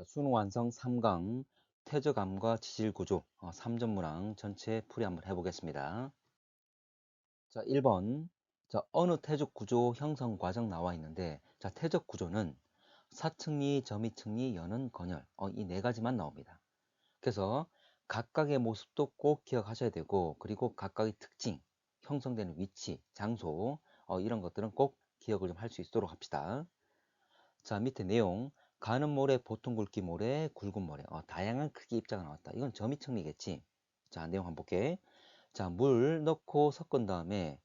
수능 완성 3강 퇴적암과 지질구조 3전 문항 전체 풀이 한번 해보겠습니다. 자, 1번. 자, 어느 퇴적구조 형성 과정 나와 있는데, 자, 퇴적구조는 사층리, 점이층리, 연은, 건열 이 네 가지만 나옵니다. 그래서 각각의 모습도 꼭 기억하셔야 되고, 그리고 각각의 특징, 형성되는 위치, 장소 이런 것들은 꼭 기억을 좀 할 수 있도록 합시다. 자, 밑에 내용. 가는 모래, 보통 굵기 모래, 굵은 모래. 다양한 크기 입자가 나왔다. 이건 점이층리겠지. 자, 내용 한번 볼게. 자, 물 넣고 섞은 다음에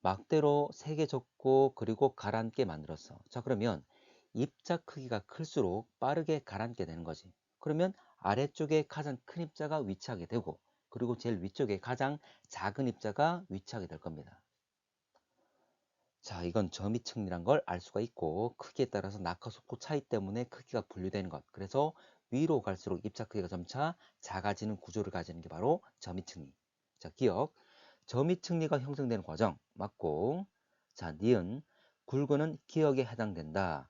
막대로 세게 젓고 그리고 가라앉게 만들었어. 자, 그러면 입자 크기가 클수록 빠르게 가라앉게 되는 거지. 그러면 아래쪽에 가장 큰 입자가 위치하게 되고, 그리고 제일 위쪽에 가장 작은 입자가 위치하게 될 겁니다. 자, 이건 점이층이란 걸 알 수가 있고, 크기에 따라서 낙하 속도 차이 때문에 크기가 분류되는 것. 그래서 위로 갈수록 입자 크기가 점차 작아지는 구조를 가지는 게 바로 점이층리. 자, 기억. 점이층리가 형성되는 과정 맞고, 자, 니은. 굵은은 기억에 해당된다.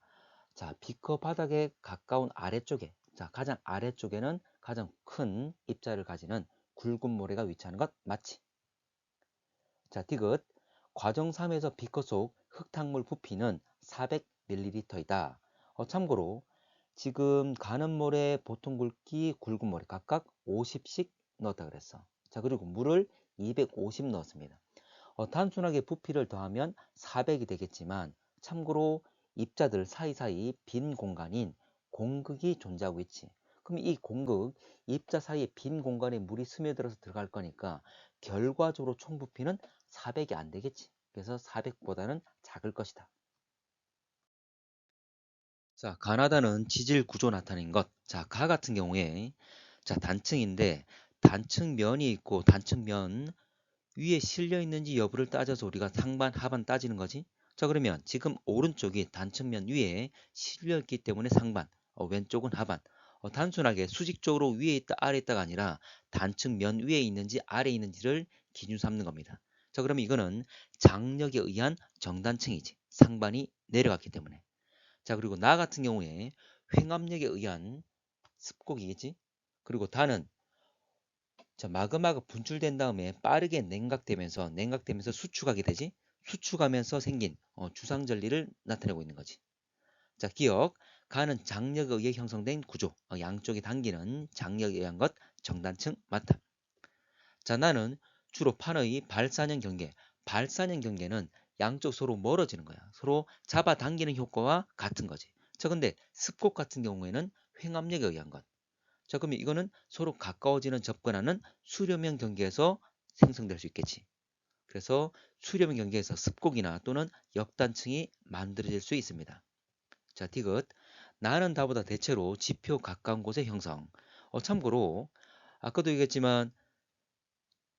자, 비커 바닥에 가까운 아래쪽에, 자, 가장 아래쪽에는 가장 큰 입자를 가지는 굵은 모래가 위치하는 것 맞지? 자, 디귿. 과정 3에서 비커 속 흙탕물 부피는 400ml이다. 참고로 지금 가는 모래, 보통 굵기, 굵은 모래 각각 50씩 넣었다 그랬어. 자, 그리고 물을 250 넣었습니다. 단순하게 부피를 더하면 400이 되겠지만, 참고로 입자들 사이사이 빈 공간인 공극이 존재하고 있지. 그럼 이 공극, 입자 사이에 빈 공간에 물이 스며들어서 들어갈 거니까 결과적으로 총 부피는 400이 안 되겠지. 그래서 400보다는 작을 것이다. 자, 가나다는 지질 구조 나타낸 것. 자, 가 같은 경우에, 자, 단층인데 단층면이 있고, 단층면 위에 실려 있는지 여부를 따져서 우리가 상반, 하반 따지는 거지. 자, 그러면 지금 오른쪽이 단층면 위에 실려 있기 때문에 상반, 왼쪽은 하반. 단순하게 수직적으로 위에 있다, 아래 있다가 아니라 단층면 위에 있는지 아래에 있는지를 기준 삼는 겁니다. 자, 그러면 이거는 장력에 의한 정단층이지. 상반이 내려갔기 때문에. 자, 그리고 나 같은 경우에 횡압력에 의한 습곡이겠지. 그리고 다는, 자, 마그마가 분출된 다음에 빠르게 냉각되면서 수축하게 되지. 수축하면서 생긴 주상절리를 나타내고 있는 거지. 자, 기억. 가는 장력에 의해 형성된 구조. 양쪽이 당기는 장력에 의한 것 정단층 맞다. 자, 나는 주로 판의 발산형 경계. 발산형 경계는 양쪽 서로 멀어지는 거야. 서로 잡아당기는 효과와 같은 거지. 자, 근데 습곡 같은 경우에는 횡압력에 의한 것. 자, 그러면 이거는 서로 가까워지는 접근하는 수렴형 경계에서 생성될 수 있겠지. 그래서 수렴형 경계에서 습곡이나 또는 역단층이 만들어질 수 있습니다. 자, 디귿. 나는 다보다 대체로 지표 가까운 곳의 형성. 참고로 아까도 얘기했지만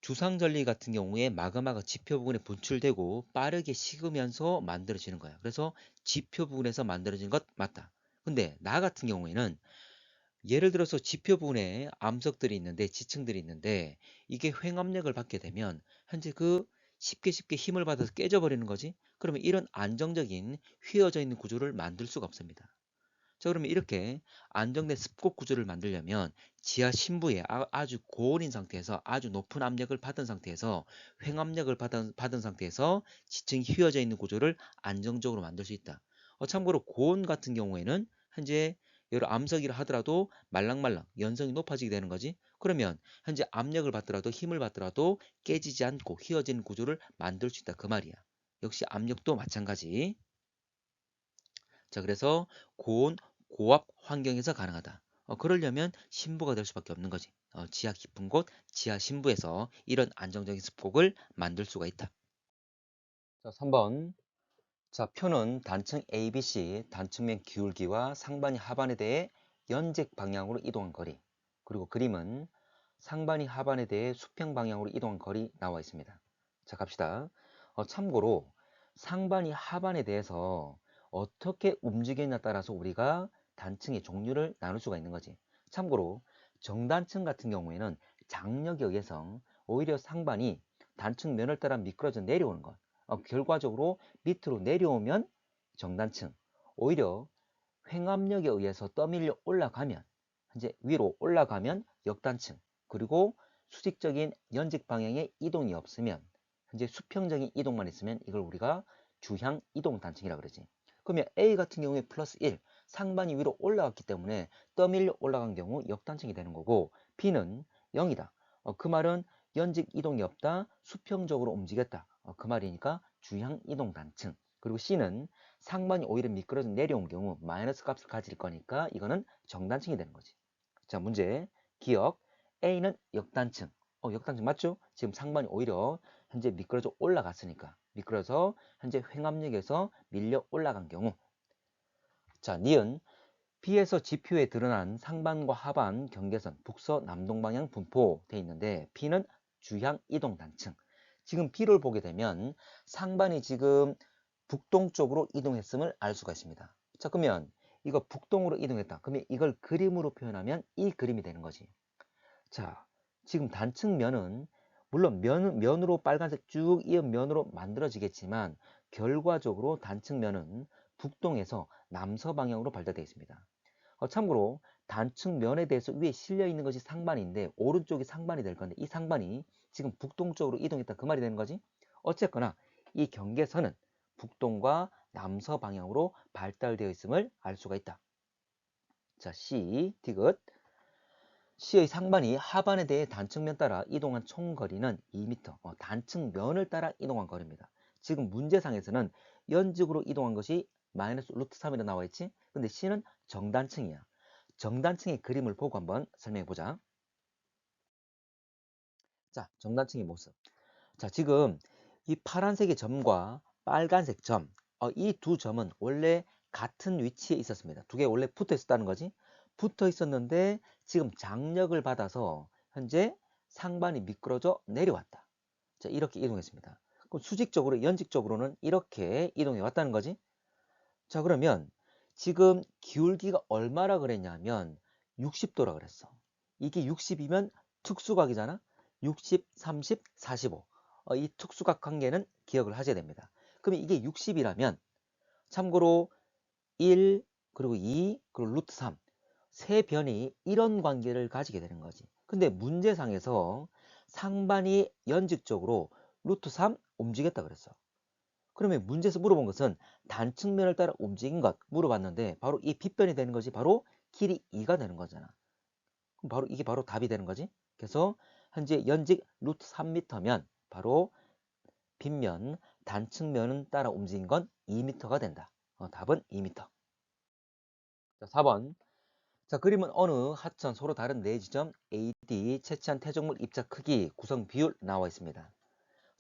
주상절리 같은 경우에 마그마가 지표 부근에 분출되고 빠르게 식으면서 만들어지는 거야. 그래서 지표 부근에서 만들어진 것 맞다. 근데 나 같은 경우에는 예를 들어서 지표 부분에 암석들이 있는데 지층들이 있는데 이게 횡압력을 받게 되면 현재 쉽게 힘을 받아서 깨져버리는 거지. 그러면 이런 안정적인 휘어져 있는 구조를 만들 수가 없습니다. 자, 그러면 이렇게 안정된 습곡 구조를 만들려면 지하 심부에 아주 고온인 상태에서 아주 높은 압력을 받은 상태에서 횡압력을 받은 상태에서 지층이 휘어져 있는 구조를 안정적으로 만들 수 있다. 참고로 고온 같은 경우에는 현재 여러 암석이라 하더라도 말랑말랑 연성이 높아지게 되는 거지. 그러면 현재 압력을 받더라도 힘을 받더라도 깨지지 않고 휘어지는 구조를 만들 수 있다 그 말이야. 역시 압력도 마찬가지. 자, 그래서 고온, 고압 환경에서 가능하다. 그러려면 심부가 될 수밖에 없는 거지. 지하 깊은 곳, 지하 심부에서 이런 안정적인 습곡을 만들 수가 있다. 자, 3번. 자, 표는 단층 ABC, 단층면 기울기와 상반이 하반에 대해 연직 방향으로 이동한 거리. 그리고 그림은 상반이 하반에 대해 수평 방향으로 이동한 거리 나와 있습니다. 자, 갑시다. 참고로 상반이 하반에 대해서 어떻게 움직이냐에 따라서 우리가 단층의 종류를 나눌 수가 있는 거지. 참고로 정단층 같은 경우에는 장력에 의해서 오히려 상반이 단층 면을 따라 미끄러져 내려오는 것. 결과적으로 밑으로 내려오면 정단층, 오히려 횡압력에 의해서 떠밀려 올라가면, 이제 위로 올라가면 역단층, 그리고 수직적인 연직 방향의 이동이 없으면, 현재 수평적인 이동만 있으면 이걸 우리가 주향 이동 단층이라 그러지. 그러면 A 같은 경우에 플러스 1, 상반이 위로 올라갔기 때문에 떠밀려 올라간 경우 역단층이 되는 거고, B는 0이다. 그 말은 연직 이동이 없다, 수평적으로 움직였다. 그 말이니까 주향 이동 단층. 그리고 C는 상반이 오히려 미끄러져 내려온 경우 마이너스 값을 가질 거니까 이거는 정단층이 되는 거지. 자, 문제. 기억. A는 역단층. 역단층 맞죠? 지금 상반이 오히려 현재 미끄러져 올라갔으니까. 미끄러서 현재 횡압력에서 밀려 올라간 경우. 자, 니은. B에서 지표에 드러난 상반과 하반 경계선 북서 남동 방향 분포되어 있는데 B는 주향 이동 단층. 지금 B를 보게 되면 상반이 지금 북동쪽으로 이동했음을 알 수가 있습니다. 자, 그러면 이거 북동으로 이동했다. 그러면 이걸 그림으로 표현하면 이 그림이 되는 거지. 자, 지금 단층면은 물론 면으로 빨간색 쭉 이은 면으로 만들어지겠지만 결과적으로 단층면은 북동에서 남서 방향으로 발달되어 있습니다. 참고로 단층면에 대해서 위에 실려 있는 것이 상반인데 오른쪽이 상반이 될 건데 이 상반이 지금 북동쪽으로 이동했다 그 말이 되는 거지. 어쨌거나 이 경계선은 북동과 남서 방향으로 발달되어 있음을 알 수가 있다. 자, C, 디귿. C의 상반이 하반에 대해 단층면 따라 이동한 총 거리는 2m. 단층면을 따라 이동한 거리입니다. 지금 문제상에서는 연직으로 이동한 것이 마이너스 루트 3이라 나와 있지. 근데 C는 정단층이야. 정단층의 그림을 보고 한번 설명해 보자. 자, 정단층의 모습. 자, 지금 이 파란색의 점과 빨간색 점, 이 두 점은 원래 같은 위치에 있었습니다. 두 개 원래 붙어 있었다는 거지. 붙어 있었는데 지금 장력을 받아서 현재 상반이 미끄러져 내려왔다. 자, 이렇게 이동했습니다. 그럼 수직적으로, 연직적으로는 이렇게 이동해 왔다는 거지. 자, 그러면 지금 기울기가 얼마라 그랬냐면 60도라 그랬어. 이게 60이면 특수각이잖아. 60, 30, 45. 이 특수각 관계는 기억을 하셔야 됩니다. 그럼 이게 60이라면 참고로 1, 그리고 2, 그리고 루트 3. 세 변이 이런 관계를 가지게 되는 거지. 근데 문제상에서 상반이 연직적으로 루트 3 움직였다 그랬어. 그러면 문제에서 물어본 것은 단측면을 따라 움직인 것 물어봤는데 바로 이 빗변이 되는 것이 바로 길이 2가 되는 거잖아. 그럼 바로 이게 바로 답이 되는 거지. 그래서 현재 연직 루트 3m면 바로 빗면 단측면을 따라 움직인 건 2m가 된다. 답은 2m. 자, 4번. 자, 그림은 어느 하천 서로 다른 네 지점 AD 채취한 퇴적물 입자 크기 구성 비율 나와 있습니다.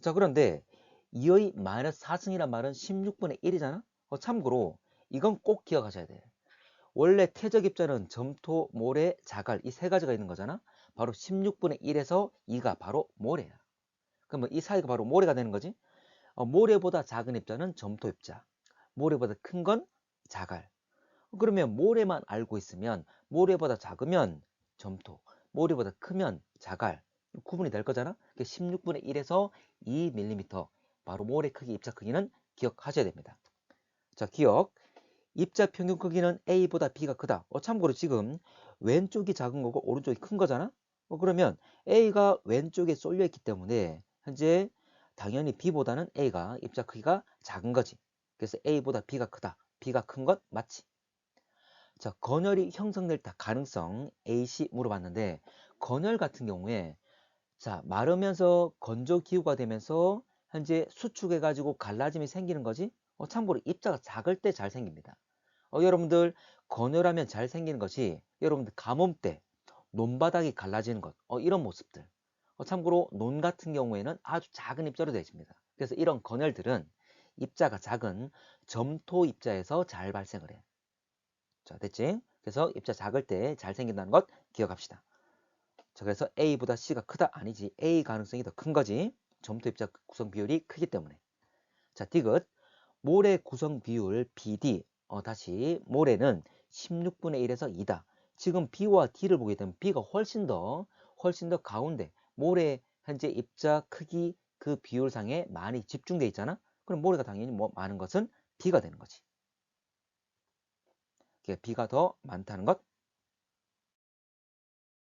자, 그런데 2의 마이너스 4승이란 말은 16분의 1이잖아? 참고로 이건 꼭 기억하셔야 돼. 원래 퇴적 입자는 점토, 모래, 자갈 이 세 가지가 있는 거잖아? 바로 16분의 1에서 2가 바로 모래야. 그러면 이 사이가 바로 모래가 되는 거지? 모래보다 작은 입자는 점토 입자, 모래보다 큰 건 자갈. 그러면 모래만 알고 있으면 모래보다 작으면 점토, 모래보다 크면 자갈 구분이 될 거잖아. 16분의 1에서 2mm 바로 모래 크기, 입자 크기는 기억하셔야 됩니다. 자, 기억. 입자 평균 크기는 A보다 B가 크다. 참고로 지금 왼쪽이 작은 거고 오른쪽이 큰 거잖아. 그러면 A가 왼쪽에 쏠려 있기 때문에 현재 당연히 B보다는 A가 입자 크기가 작은 거지. 그래서 A보다 B가 크다. B가 큰 것 맞지? 자, 건열이 형성될 가능성 AC 물어봤는데 건열 같은 경우에 자, 마르면서 건조 기후가 되면서 현재 수축해 가지고 갈라짐이 생기는 거지. 참고로 입자가 작을 때 잘 생깁니다. 여러분들 건열하면 잘 생기는 것이 여러분들 가뭄 때 논바닥이 갈라지는 것 이런 모습들. 참고로 논 같은 경우에는 아주 작은 입자로 되어 있습니다. 그래서 이런 건열들은 입자가 작은 점토 입자에서 잘 발생을 해. 자, 됐지? 그래서 입자 작을 때 잘 생긴다는 것 기억합시다. 자, 그래서 A보다 C가 크다? 아니지. A 가능성이 더 큰 거지. 점토 입자 구성 비율이 크기 때문에. 자, 디귿. 모래 구성 비율 BD. 다시 모래는 16분의 1에서 2다. 지금 B와 D를 보게 되면 B가 훨씬 더 가운데 모래 현재 입자 크기 그 비율상에 많이 집중돼 있잖아. 그럼 모래가 당연히 뭐 많은 것은 B가 되는 거지. 비가 더 많다는 것.